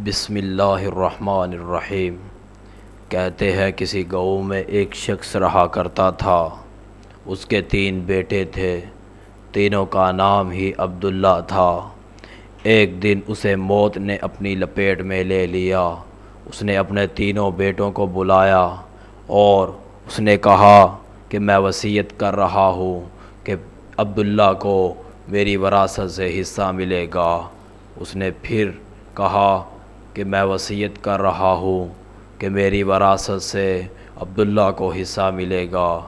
بسم اللہ الرحمن الرحیم۔ کہتے ہیں کسی گاؤں میں ایک شخص رہا کرتا تھا۔ اس کے 3 بیٹے تھے، تینوں کا نام ہی عبداللہ تھا۔ ایک دن اسے موت نے اپنی لپیٹ میں لے لیا۔ اس نے اپنے تینوں بیٹوں کو بلایا اور اس نے کہا کہ میں وصیت کر رہا ہوں کہ عبداللہ کو میری وراثت سے حصہ ملے گا۔ اس نے پھر کہا کہ میں وصیت کر رہا ہوں کہ میری وراثت سے عبداللہ کو حصہ ملے گا،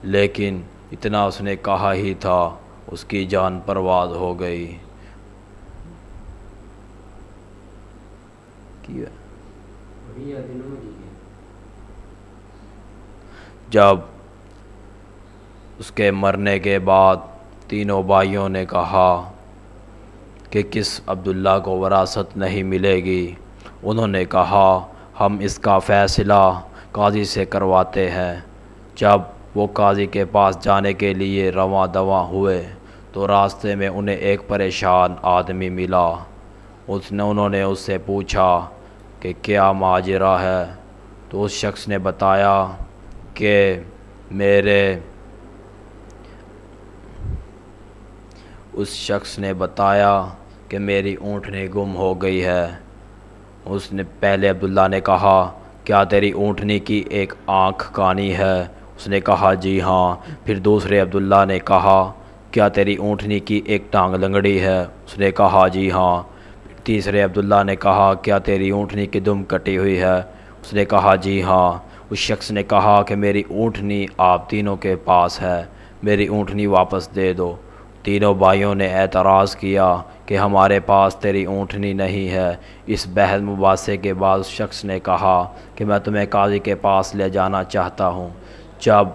لیکن اتنا اس نے کہا ہی تھا اس کی جان پرواز ہو گئی۔ جب اس کے مرنے کے بعد تینوں بھائیوں نے کہا کہ کس عبداللہ کو وراثت نہیں ملے گی، انہوں نے کہا ہم اس کا فیصلہ قاضی سے کرواتے ہیں۔ جب وہ قاضی کے پاس جانے کے لیے رواں دواں ہوئے تو راستے میں انہیں ایک پریشان آدمی ملا۔ انہوں نے اس سے پوچھا کہ کیا ماجرا ہے، تو اس شخص نے بتایا کہ میری اونٹنی گم ہو گئی ہے۔ اس نے پہلے عبداللہ نے کہا کیا تیری اونٹنی کی ایک آنکھ کانی ہے؟ اس نے کہا جی ہاں۔ پھر دوسرے عبداللہ نے کہا کیا تیری اونٹنی کی ایک ٹانگ لنگڑی ہے؟ اس نے کہا جی ہاں۔ پھر تیسرے عبداللہ نے کہا کیا تیری اونٹنی کی دم کٹی ہوئی ہے؟ اس نے کہا جی ہاں۔ اس شخص نے کہا کہ میری اونٹنی آپ تینوں کے پاس ہے، میری اونٹنی واپس دے دو۔ تینوں بھائیوں نے اعتراض کیا کہ ہمارے پاس تیری اونٹنی نہیں ہے۔ اس بحث مباحثے کے بعد اس شخص نے کہا کہ میں تمہیں قاضی کے پاس لے جانا چاہتا ہوں۔ جب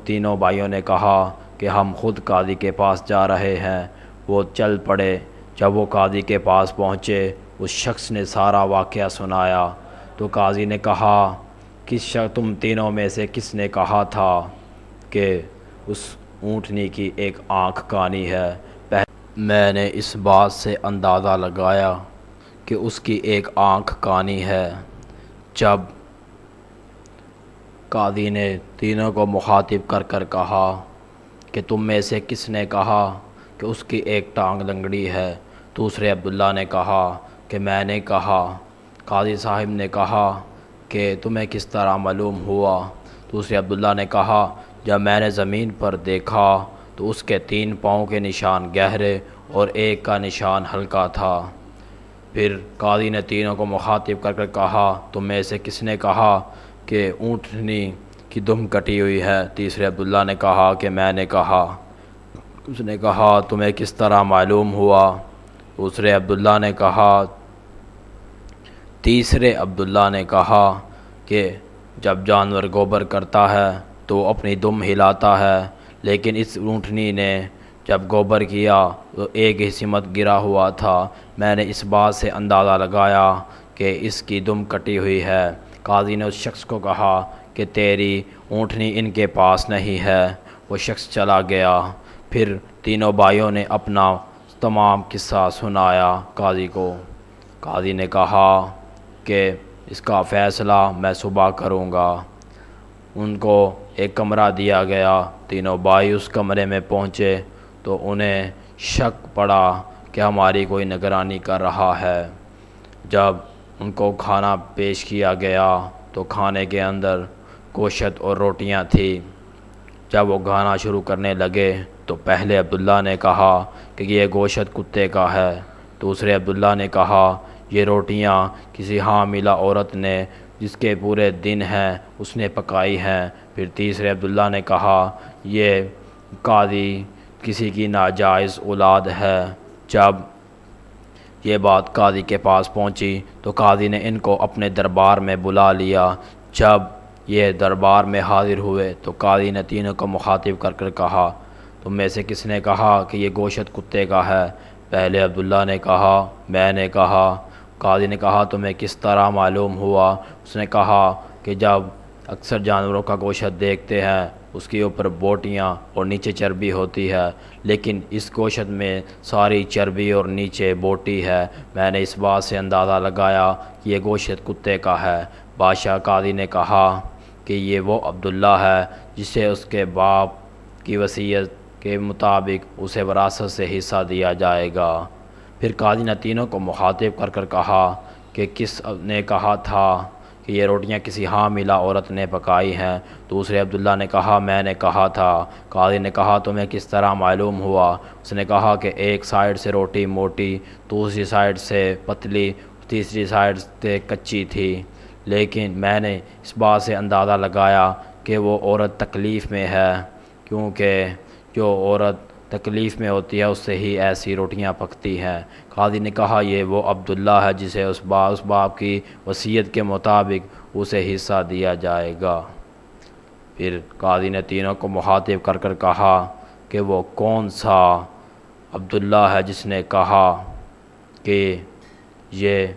تینوں بھائیوں نے کہا کہ ہم خود قاضی کے پاس جا رہے ہیں، وہ چل پڑے۔ جب وہ قاضی کے پاس پہنچے، اس شخص نے سارا واقعہ سنایا تو قاضی نے کہا تم تینوں میں سے کس نے کہا تھا کہ اس اونٹنی کی ایک آنکھ کانی ہے؟ میں نے اس بات سے اندازہ لگایا کہ اس کی ایک آنکھ کانی ہے۔ جب قاضی نے تینوں کو مخاطب کر کہا کہ تم میں سے کس نے کہا کہ اس کی ایک ٹانگ لنگڑی ہے؟ دوسرے عبداللہ نے کہا کہ میں نے کہا۔ قاضی صاحب نے کہا کہ تمہیں کس طرح معلوم ہوا؟ دوسرے عبداللہ نے کہا جب میں نے زمین پر دیکھا تو اس کے 3 پاؤں کے نشان گہرے اور ایک کا نشان ہلکا تھا۔ پھر قاضی نے تینوں کو مخاطب کر کہا تم میں سے کس نے کہا کہ اونٹنی کی دم کٹی ہوئی ہے؟ تیسرے عبداللہ نے کہا کہ میں نے کہا۔ اس نے کہا تمہیں کس طرح معلوم ہوا؟ تیسرے عبداللہ نے کہا کہ جب جانور گوبر کرتا ہے تو اپنی دم ہلاتا ہے، لیکن اس اونٹنی نے جب گوبر کیا تو ایک ہی سمت گرا ہوا تھا۔ میں نے اس بات سے اندازہ لگایا کہ اس کی دم کٹی ہوئی ہے۔ قاضی نے اس شخص کو کہا کہ تیری اونٹنی ان کے پاس نہیں ہے۔ وہ شخص چلا گیا۔ پھر تینوں بھائیوں نے اپنا تمام قصہ سنایا قاضی کو۔ قاضی نے کہا کہ اس کا فیصلہ میں صبح کروں گا۔ ان کو ایک کمرہ دیا گیا۔ تینوں بھائی اس کمرے میں پہنچے تو انہیں شک پڑا کہ ہماری کوئی نگرانی کر رہا ہے۔ جب ان کو کھانا پیش کیا گیا تو کھانے کے اندر گوشت اور روٹیاں تھیں۔ جب وہ کھانا شروع کرنے لگے تو پہلے عبداللہ نے کہا کہ یہ گوشت کتے کا ہے۔ دوسرے عبداللہ نے کہا یہ روٹیاں کسی حاملہ عورت نے جس کے پورے دن ہیں اس نے پکائی ہیں۔ پھر تیسرے عبداللہ نے کہا یہ قاضی کسی کی ناجائز اولاد ہے۔ جب یہ بات قاضی کے پاس پہنچی تو قاضی نے ان کو اپنے دربار میں بلا لیا۔ جب یہ دربار میں حاضر ہوئے تو قاضی نے تینوں کو مخاطب کر کہا تم میں سے کس نے کہا کہ یہ گوشت کتے کا ہے؟ پہلے عبداللہ نے کہا میں نے کہا۔ قاضی نے کہا تمہیں کس طرح معلوم ہوا؟ اس نے کہا کہ جب اکثر جانوروں کا گوشت دیکھتے ہیں اس کے اوپر بوٹیاں اور نیچے چربی ہوتی ہے، لیکن اس گوشت میں ساری چربی اور نیچے بوٹی ہے۔ میں نے اس بات سے اندازہ لگایا کہ یہ گوشت کتے کا ہے۔ بادشاہ قاضی نے کہا کہ یہ وہ عبداللہ ہے جسے اس کے باپ کی وصیت کے مطابق اسے وراثت سے حصہ دیا جائے گا۔ پھر قاضی نے تینوں کو مخاطب کر کہا کہ کس نے کہا تھا کہ یہ روٹیاں کسی حاملہ عورت نے پکائی ہیں؟ دوسرے عبداللہ نے کہا میں نے کہا تھا۔ قاضی نے کہا تمہیں کس طرح معلوم ہوا؟ اس نے کہا کہ ایک سائیڈ سے روٹی موٹی، دوسری سائیڈ سے پتلی، تیسری سائیڈ سے کچی تھی، لیکن میں نے اس بات سے اندازہ لگایا کہ وہ عورت تکلیف میں ہے، کیونکہ جو عورت تکلیف میں ہوتی ہے اس سے ہی ایسی روٹیاں پکتی ہیں۔ قاضی نے کہا یہ وہ عبداللہ ہے جسے اس باپ کی وصیت کے مطابق اسے حصہ دیا جائے گا۔ پھر قاضی نے تینوں کو مخاطب کر کہا کہ وہ کون سا عبداللہ ہے جس نے کہا کہ یہ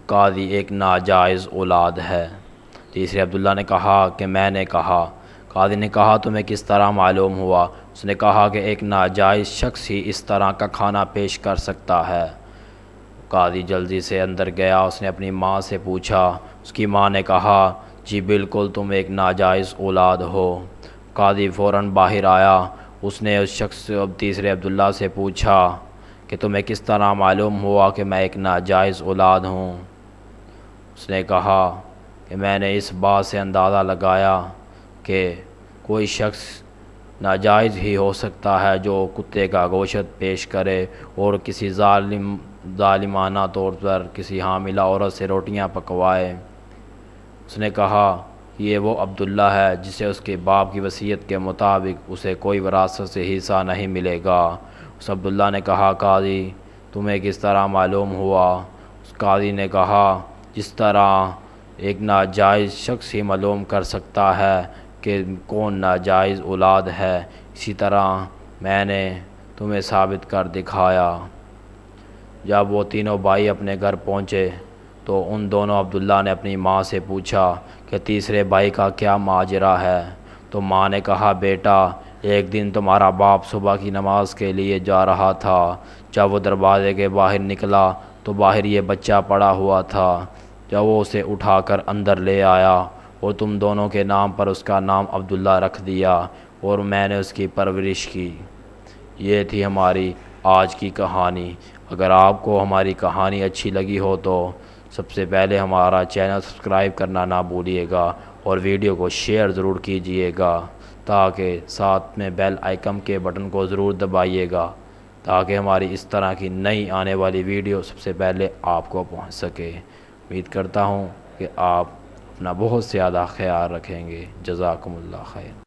قاضی ایک ناجائز اولاد ہے؟ تیسرے عبداللہ نے کہا کہ میں نے کہا۔ قاضی نے کہا تمہیں کس طرح معلوم ہوا؟ اس نے کہا کہ ایک ناجائز شخص ہی اس طرح کا کھانا پیش کر سکتا ہے۔ قاضی جلدی سے اندر گیا، اس نے اپنی ماں سے پوچھا۔ اس کی ماں نے کہا جی بالکل تم ایک ناجائز اولاد ہو۔ قاضی فوراً باہر آیا، اس نے اس شخص تیسرے عبداللہ سے پوچھا کہ تمہیں کس طرح معلوم ہوا کہ میں ایک ناجائز اولاد ہوں؟ اس نے کہا کہ میں نے اس بات سے اندازہ لگایا کہ کوئی شخص ناجائز ہی ہو سکتا ہے جو کتے کا گوشت پیش کرے اور کسی ظالمانہ طور پر کسی حاملہ عورت سے روٹیاں پکوائے۔ اس نے کہا یہ وہ عبداللہ ہے جسے اس کے باپ کی وصیت کے مطابق اسے کوئی وراثت سے حصہ نہیں ملے گا۔ اس عبداللہ نے کہا قاضی تمہیں کس طرح معلوم ہوا؟ اس قاضی نے کہا جس طرح ایک ناجائز شخص ہی معلوم کر سکتا ہے کہ کون ناجائز اولاد ہے، اسی طرح میں نے تمہیں ثابت کر دکھایا۔ جب وہ تینوں بھائی اپنے گھر پہنچے تو ان دونوں عبداللہ نے اپنی ماں سے پوچھا کہ تیسرے بھائی کا کیا ماجرا ہے؟ تو ماں نے کہا بیٹا ایک دن تمہارا باپ صبح کی نماز کے لیے جا رہا تھا، جب وہ دروازے کے باہر نکلا تو باہر یہ بچہ پڑا ہوا تھا، جب وہ اسے اٹھا کر اندر لے آیا اور تم دونوں کے نام پر اس کا نام عبداللہ رکھ دیا اور میں نے اس کی پرورش کی۔ یہ تھی ہماری آج کی کہانی۔ اگر آپ کو ہماری کہانی اچھی لگی ہو تو سب سے پہلے ہمارا چینل سبسکرائب کرنا نہ بھولیے گا اور ویڈیو کو شیئر ضرور کیجیے گا، تاکہ ساتھ میں بیل آئیکن کے بٹن کو ضرور دبائیے گا تاکہ ہماری اس طرح کی نئی آنے والی ویڈیو سب سے پہلے آپ کو پہنچ سکے۔ امید کرتا ہوں کہ آپ اپنا بہت زیادہ خیال رکھیں گے۔ جزاکم اللہ خیر۔